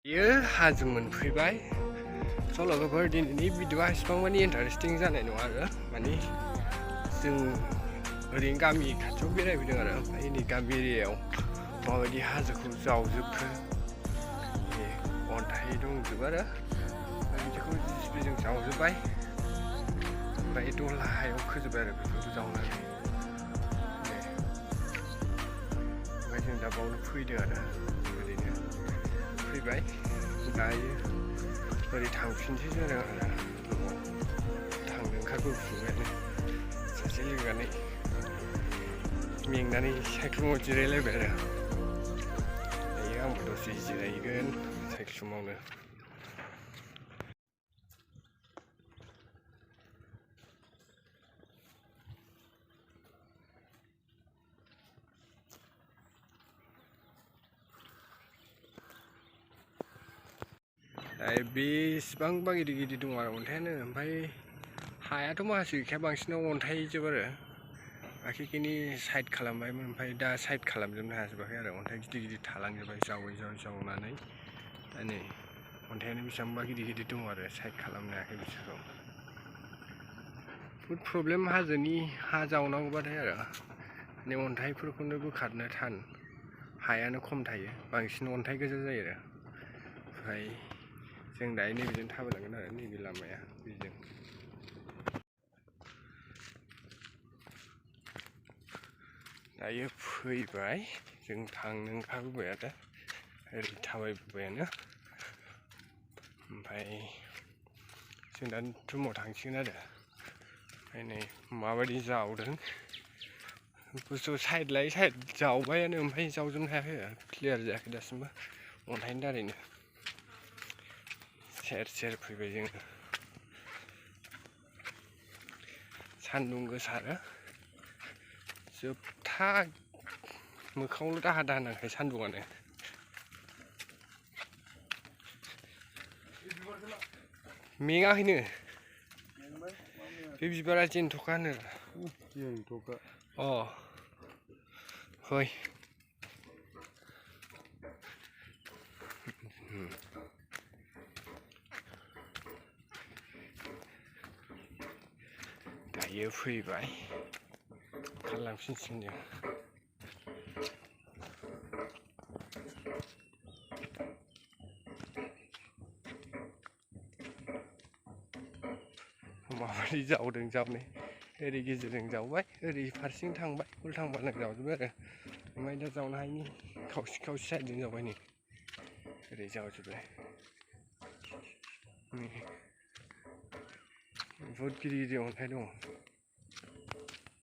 Iyo hajo मोनफैबाय सल'फोर दिनैनि भिडिअआ एसेबां मानि इन्टारेस्टिं जानाय नङा आरो माने जों ओरैनो गामि खाथियाव बेरायफैदों आरो ओमफ्राय नै गामि एरियायाव माबायदि हाजोखौ जावजोबखो अन्थाइ दंजोबो आरो बिदिखौ जिसिपिजों जावजोब्बाय ओमफ्राय दलहा हायाव खोजोब्बाय आरो बेफोरखौ जावनानै ओमफ्राय जों दा बावनो फैदों आरो ओरैनो फैबाय दायो ओरै थांफिनसै जों आरो थांनो ओंखारबोफिनबायानो सासे लोगोआनो मेंनानै साइकेलाव जिरायलायबाय आरो दायो आंबो दसे जिरायगोन साइकेल मावनो बेसेबांबा गिदिर गिदिर दं आरो अन्थायानो ओमफ्राय हायाथ' माखासे गैखाया बांसिनाव अन्थाइजोब आरो बाखिखिनि साइड खालामबायमोन ओमफ्राय दा साइड खालामजोबनो हाजोबाखै आरो अन्थाइ गिदिर गिदिर थालांजोब्बाय जावै जावनानै दा नै अन्थायानो बेसेबांबा गिदिर गिदिर दं आरो साइड खालामनो हायाखै बिसोरखौ बुहुद प्रब्लेम हाजोनि हा जावनांगौबाथाय आरो माने अन्थाइफोरखौनो बोखारनो थान हायानो खम थायो बांसिन अन्थाइ गोजा जायो आरो ओमफ्राय जों दायो नैबेजों थाबायलांगोन आरो नैबे लामाया बेजों दायो फैबाय जों थांनो ओंखारबोबाय आरो ओरै थाबायबोबायानो ओमफ्राय जों दा रुमाव थांसिगोन आरो ओमफ्राय नै माबायदि जावदों बुस्थु साइड लायै साइड जावबायानो ओमफ्राय जावजोबनो हायाखै क्लियार जायाखै दासिमबो अन्थाइनि दारैनो सेर सेर फैबाय जोङो सान्दुं गोसा आरो जोबथा मोखाङावल' दाहा दाहा नांखायो सान्दुंआनो मेङाखैनो बे बिबारा जेन्थ'खा होनो अ फै दायो फैबाय ओंखारलांफिनसिगोन जों माबायदि जावदों जावनाय ओरै गेजेरजों जावबाय ओरै फारसेजों थांबाय उल्थां फाल्थां जावजोब्बाय आरो ओमफ्राय दा जावनो हायिनि खावसे खावसे साइडजों जावबाय नै ओरै जावजोब्बाय बुहुद गिदिर गिदिर अन्थाइ दं